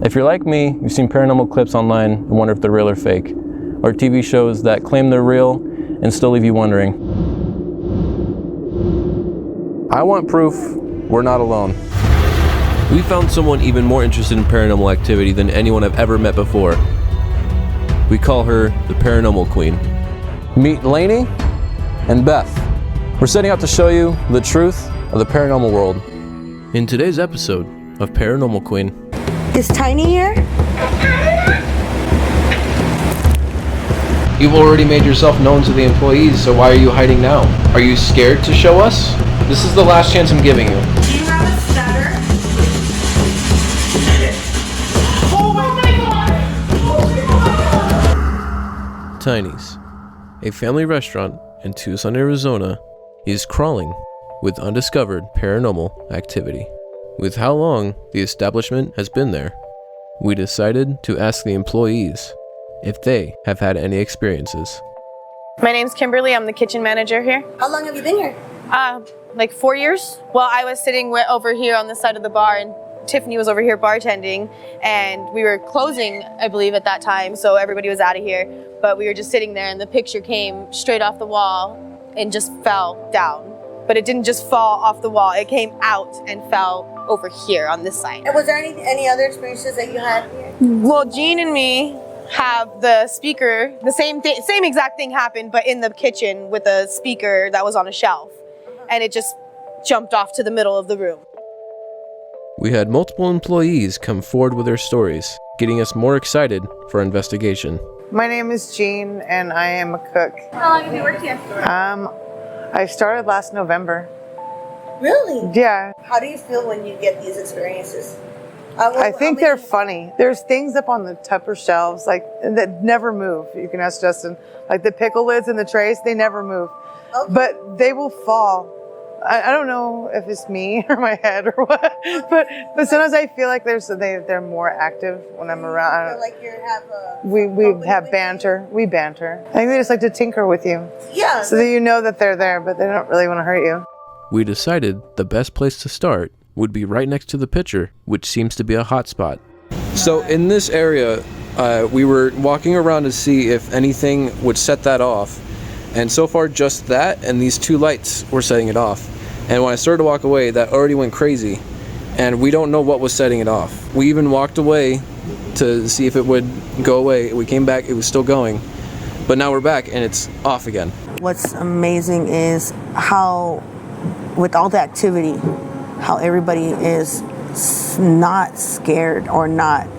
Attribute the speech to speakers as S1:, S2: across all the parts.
S1: If you're like me, you've seen paranormal clips online and wonder if they're real or fake, or TV shows that claim they're real and still leave you wondering. I want proof we're not alone. We found someone even more interested in paranormal activity than anyone I've ever met before. We call her the Paranormal Queen. Meet Lainey and Beth. We're setting out to show you the truth of the paranormal world. In today's episode of Paranormal Queen.
S2: Is Tiny here?
S1: You've already made yourself known to the employees, so why are you hiding now? Are you scared to show us? This is the last chance I'm giving you.
S2: Do you have a stutter? Oh my god!
S1: Tiny's, a family restaurant in Tucson, Arizona, is crawling with undiscovered paranormal activity. With how long the establishment has been there, we decided to ask the employees if they have had any experiences.
S3: My name's Kimberly. I'm the kitchen manager here.
S2: How long have you been here?
S3: Like 4 years. Well, I was sitting over here on the side of the bar, and Tiffany was over here bartending, and we were closing, I believe, at that time, so everybody was out of here. But we were just sitting there, and the picture came straight off the wall and just fell down. But it didn't just fall off the wall. It came out and fell over here on this side.
S2: And was there any other experiences that you had here?
S3: Well, Jean and me have the speaker, the same exact thing happened, but in the kitchen with a speaker that was on a shelf. And it just jumped off to the middle of the room.
S1: We had multiple employees come forward with their stories, getting us more excited for our investigation.
S4: My name is Jean, and I am a cook.
S2: How long have you worked here?
S4: I started last November.
S2: Really?
S4: Yeah.
S2: How do you feel when you get these experiences?
S4: I think they're funny. There's things up on the upper shelves that never move. You can ask Justin. Like the pickle lids and the trays, they never move.
S2: Okay.
S4: But they will fall. I don't know if it's me or my head or what, but sometimes I feel like they're more active when I'm around.
S2: I feel like you have
S4: we have banter. We banter. I think they just like to tinker with you.
S2: Yeah.
S4: So that you know that they're there, but they don't really want to hurt you.
S1: We decided the best place to start would be right next to the pitcher, which seems to be a hot spot. So in this area, we were walking around to see if anything would set that off. And so far, just that and these two lights were setting it off. And when I started to walk away, that already went crazy. And we don't know what was setting it off. We even walked away to see if it would go away. We came back, it was still going. But now we're back and it's off again.
S2: What's amazing is how, with all the activity, how everybody is not scared or not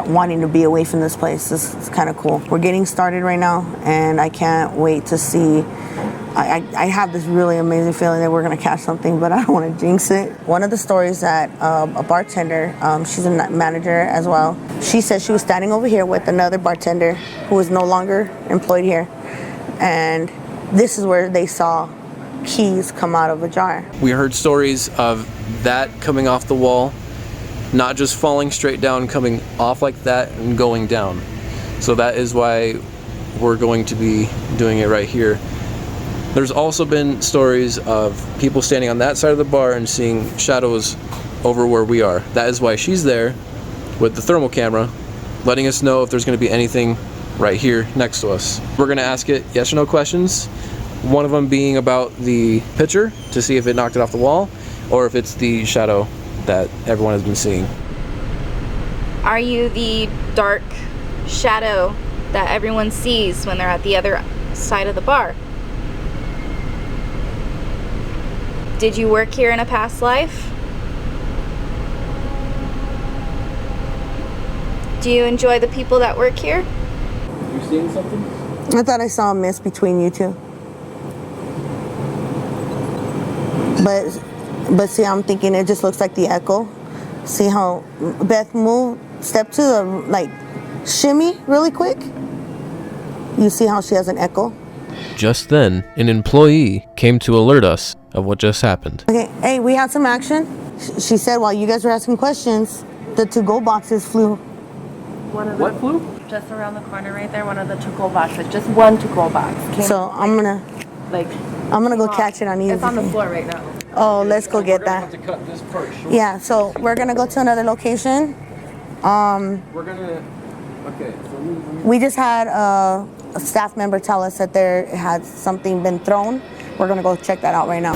S2: wanting to be away from this place. This is kind of cool. We're getting started right now, and I can't wait to see. I have this really amazing feeling that we're going to catch something, but I don't want to jinx it. One of the stories that a bartender, she's a manager as well, she said she was standing over here with another bartender who is no longer employed here, and this is where they saw keys come out of a jar.
S1: We heard stories of that coming off the wall, not just falling straight down, coming off like that and going down. So that is why we're going to be doing it right here. There's also been stories of people standing on that side of the bar and seeing shadows over where we are. That is why she's there with the thermal camera, letting us know if there's going to be anything right here next to us. We're going to ask it yes or no questions, one of them being about the picture to see if it knocked it off the wall or if it's the shadow that everyone has been seeing.
S5: Are you the dark shadow that everyone sees when they're at the other side of the bar? Did you work here in a past life? Do you enjoy the people that work here?
S1: You seeing something?
S2: I thought I saw a mist between you two. But see, I'm thinking it just looks like the echo. See how Beth step to the, shimmy really quick? You see how she has an echo?
S1: Just then, an employee came to alert us of what just happened.
S2: Okay, hey, we had some action. She said while you guys were asking questions, the to-go boxes flew.
S1: What flew?
S6: Just around the corner right there, one of the to-go boxes. Just one to-go box.
S2: So I'm gonna go catch it on easy.
S6: It's on the floor right now.
S2: Oh, let's go get that.
S1: To cut this part short.
S2: Yeah, so we're gonna go to another location
S1: We're gonna. Okay. So
S2: We just had a staff member tell us that there had something been thrown. We're gonna go check that out right now.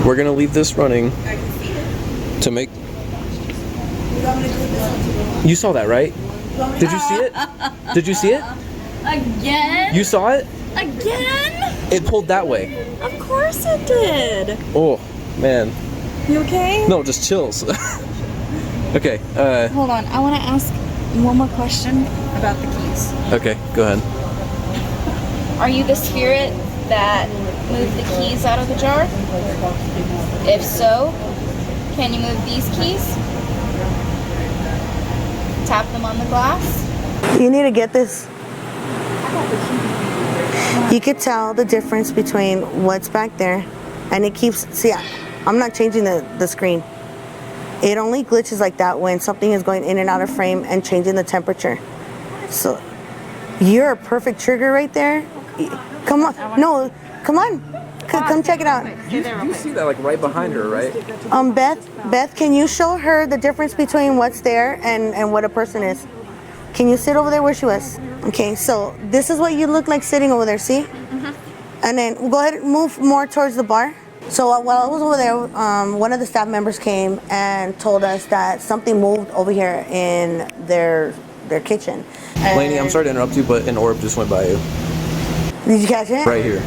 S1: we're gonna leave this running to make. You saw that, right? Did you see it? Did you see it?
S5: Again?
S1: You saw it?
S5: Again?
S1: It pulled that way.
S5: Of course it did.
S1: Oh, man.
S5: You okay?
S1: No, just chills. Okay.
S5: Hold on. I want to ask one more question about the keys.
S1: Okay, go ahead.
S5: Are you the spirit that moved the keys out of the jar? If so, can you move these keys? Tap them on the glass?
S2: You need to get this. You could tell the difference between what's back there, and it keeps. See, I'm not changing the screen. It only glitches like that when something is going in and out of frame and changing the temperature. So you're a perfect trigger right there. Come on, no, come on, come check it out.
S1: You see that like right behind her, right?
S2: Beth, can you show her the difference between what's there and what a person is? Can you sit over there where she was? Okay, so this is what you look like sitting over there, see? And then we'll go ahead and move more towards the bar. So while I was over there, one of the staff members came and told us that something moved over here in their kitchen.
S1: Lainey, I'm sorry to interrupt you, but an orb just went by you.
S2: Did you catch it?
S1: Right here.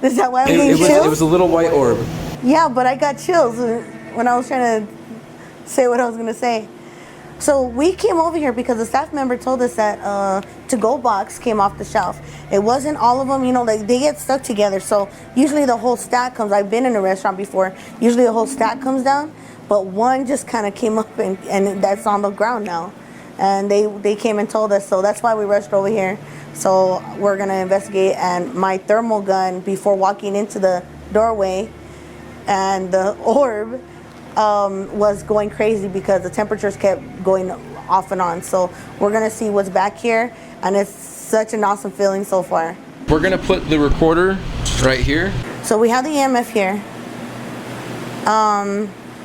S2: Is that why I'm getting chills?
S1: It was a little white orb.
S2: Yeah, but I got chills when I was trying to say what I was gonna say. So we came over here because the staff member told us that to-go box came off the shelf. It wasn't all of them, you know, like they get stuck together. So usually the whole stack comes. I've been in a restaurant before. Usually the whole stack comes down, but one just kind of came up and that's on the ground now. And they came and told us, so that's why we rushed over here. So we're gonna investigate. And my thermal gun before walking into the doorway, and the orb was going crazy because the temperatures kept going off and on. So we're gonna see what's back here, and it's such an awesome feeling so far.
S1: We're gonna put the recorder right here.
S2: So we have the EMF here.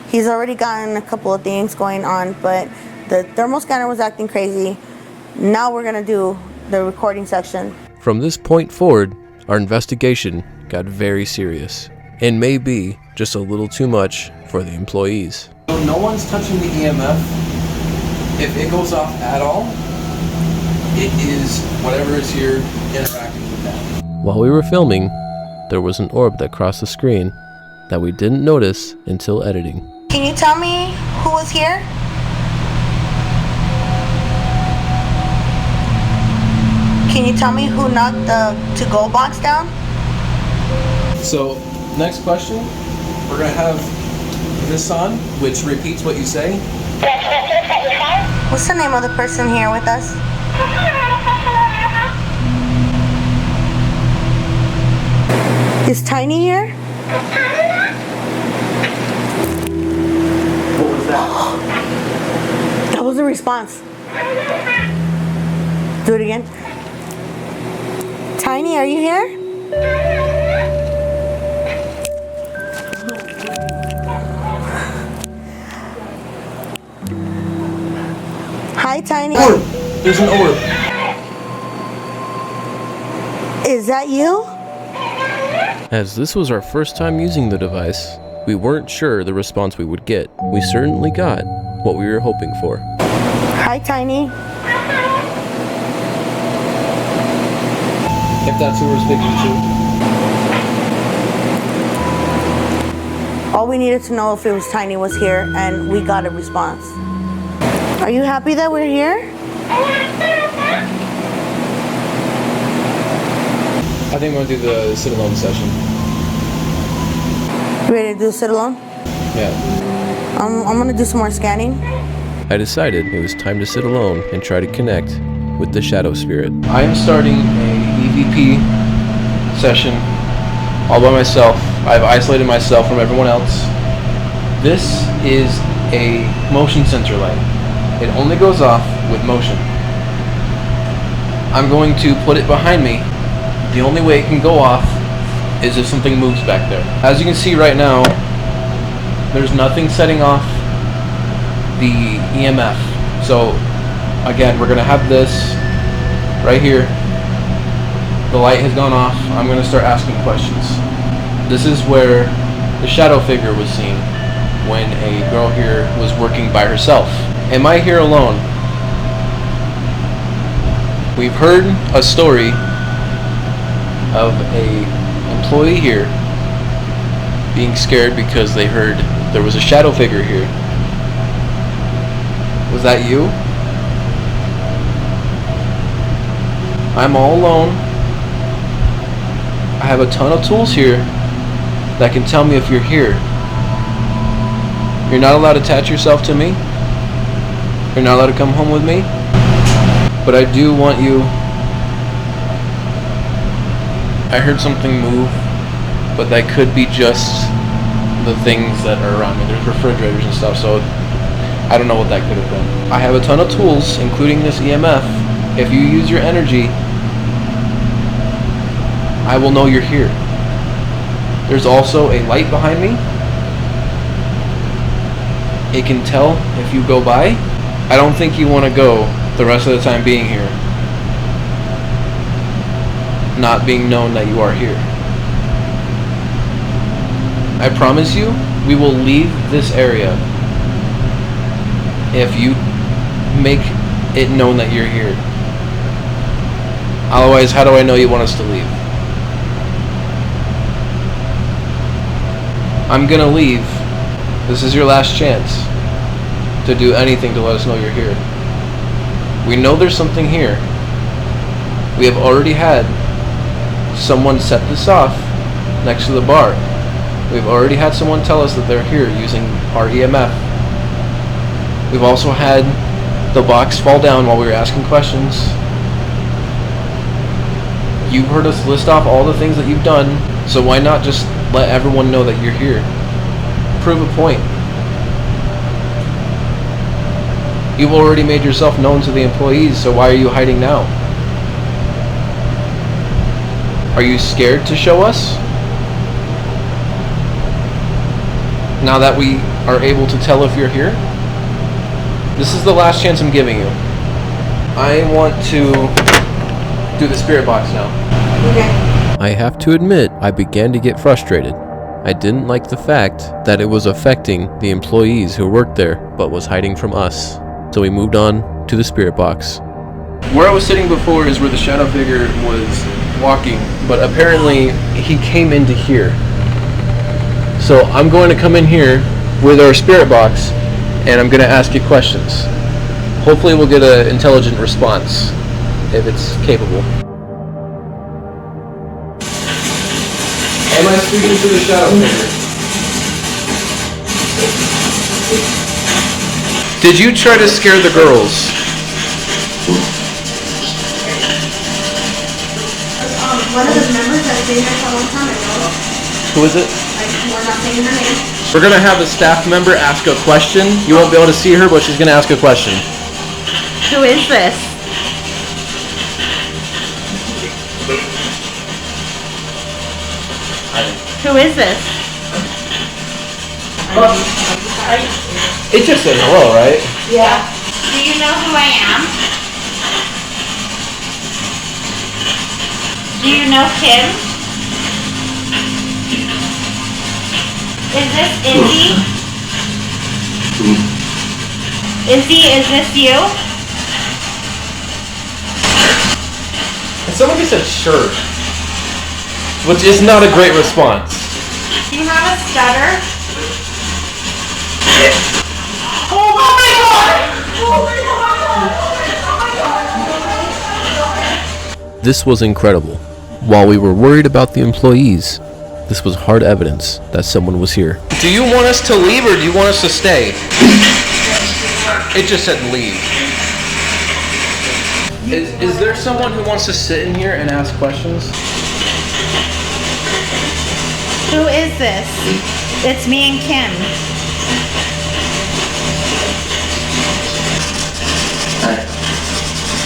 S2: He's already gotten a couple of things going on, but the thermal scanner was acting crazy. Now we're gonna do the recording section.
S1: From this point forward, our investigation got very serious, and may be just a little too much for the employees. So no one's touching the EMF. If it goes off at all, it is whatever is here interacting with that. While we were filming, there was an orb that crossed the screen that we didn't notice until editing.
S2: Can you tell me who was here? Can you tell me who knocked the to-go box down?
S1: So, next question, we're gonna have this on, which repeats what you say.
S2: What's the name of the person here with us? Is Tiny here?
S1: What was that?
S2: That was a response. Do it again. Tiny, are you here? Hi, Tiny.
S1: Orb! There's an orb.
S2: Is that you?
S1: As this was our first time using the device, we weren't sure the response we would get. We certainly got what we were hoping for.
S2: Hi, Tiny.
S1: If that's who we're speaking to.
S2: All we needed to know if it was Tiny was here, and we got a response. Are you happy that we're here?
S1: I think we're gonna do the sit alone session.
S2: You ready to do sit alone?
S1: Yeah.
S2: I'm gonna do some more scanning.
S1: I decided it was time to sit alone and try to connect with the shadow spirit. I am starting a EVP session all by myself. I've isolated myself from everyone else. This is a motion sensor light. It only goes off with motion. I'm going to put it behind me. The only way it can go off is if something moves back there. As you can see right now, there's nothing setting off the EMF. So again, we're gonna have this right here. The light has gone off. I'm gonna start asking questions. This is where the shadow figure was seen when a girl here was working by herself. Am I here alone? We've heard a story of a employee here being scared because they heard there was a shadow figure here. Was that you? I'm all alone. I have a ton of tools here that can tell me if you're here. You're not allowed to attach yourself to me. You're not allowed to come home with me. But I do want you. I heard something move, but that could be just the things that are around me. There's refrigerators and stuff, so I don't know what that could have been. I have a ton of tools, including this EMF. If you use your energy, I will know you're here. There's also a light behind me. It can tell if you go by. I don't think you want to go the rest of the time being here, not being known that you are here. I promise you, we will leave this area if you make it known that you're here. Otherwise, how do I know you want us to leave? I'm gonna leave. This is your last chance to do anything to let us know you're here. We know there's something here. We have already had someone set this off next to the bar. We've already had someone tell us that they're here using our EMF. We've also had the box fall down while we were asking questions. You've heard us list off all the things that you've done, so why not just let everyone know that you're here? Prove a point. You've already made yourself known to the employees, so why are you hiding now? Are you scared to show us? Now that we are able to tell if you're here? This is the last chance I'm giving you. I want to do the spirit box now. Okay. I have to admit, I began to get frustrated. I didn't like the fact that it was affecting the employees who worked there, but was hiding from us. So we moved on to the spirit box. Where I was sitting before is where the shadow figure was walking, but apparently he came into here. So I'm going to come in here with our spirit box, and I'm going to ask you questions. Hopefully we'll get an intelligent response, if it's capable. Am I speaking to the shadow figure? Did you try to scare the girls?
S2: One of the members that stayed there for a long time ago.
S1: Who is it?
S2: We're not saying her name.
S1: We're gonna have a staff member ask a question. You won't be able to see her, but she's gonna ask a question.
S6: Who is this? Who is this?
S1: It just said hello, right?
S6: Yeah. Do you know who I am? Do you know Kim? Is this Izzy? Izzy, is this you?
S1: Somebody said sure, which is not a great response.
S6: Do you have a stutter?
S1: Oh my god! This was incredible. While we were worried about the employees, this was hard evidence that someone was here. Do you want us to leave or do you want us to stay? It just said leave. Is there someone who wants to sit in here and ask questions?
S6: Who is this? It's me and Kim.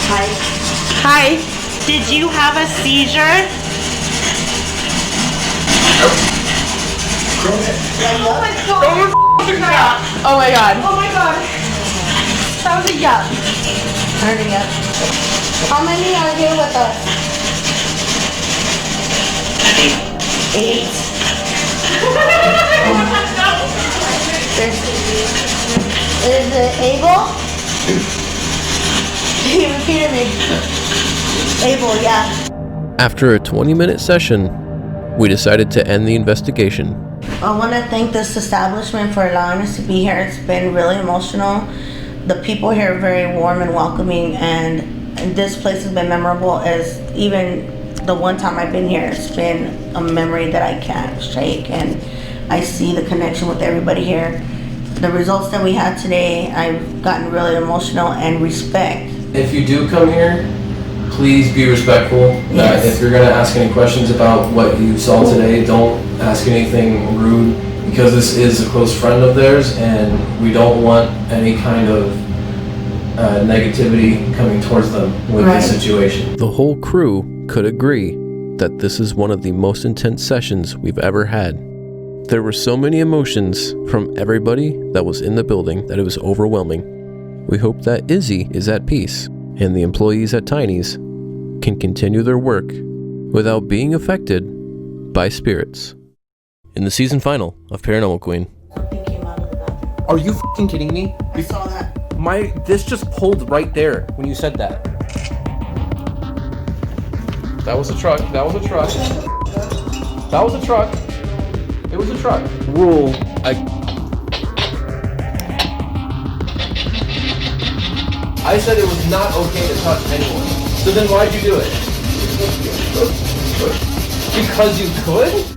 S2: Hi.
S6: Hi. Did you have a seizure?
S3: Oh my god.
S6: Oh my god.
S3: Oh my god.
S2: job. Hurry up. How many are here with us? 8. Is it Abel? He repeated me. Abel, yeah.
S1: After a 20-minute session, we decided to end the investigation.
S2: I want to thank this establishment for allowing us to be here. It's been really emotional. The people here are very warm and welcoming, and this place has been memorable. As even the one time I've been here, it's been a memory that I can't shake, and I see the connection with everybody here. The results that we had today, I've gotten really emotional and respect.
S1: If you do come here, please be respectful.
S2: Yes.
S1: If you're going to ask any questions about what you saw today, don't ask anything rude, because this is a close friend of theirs, and we don't want any kind of negativity coming towards them with this situation. The whole crew could agree that this is one of the most intense sessions we've ever had. There were so many emotions from everybody that was in the building that it was overwhelming. We hope that Izzy is at peace and the employees at Tiny's can continue their work without being affected by spirits. In the season final of Paranormal Queen.
S2: Something came out of the bathroom.
S1: Are you f***ing kidding me?
S2: I saw that.
S1: This just pulled right there when you said that. That was a truck. That was a truck. That was a truck. It was a truck. Rule. I said it was not okay to touch anyone. So then why'd you do it? Because you could?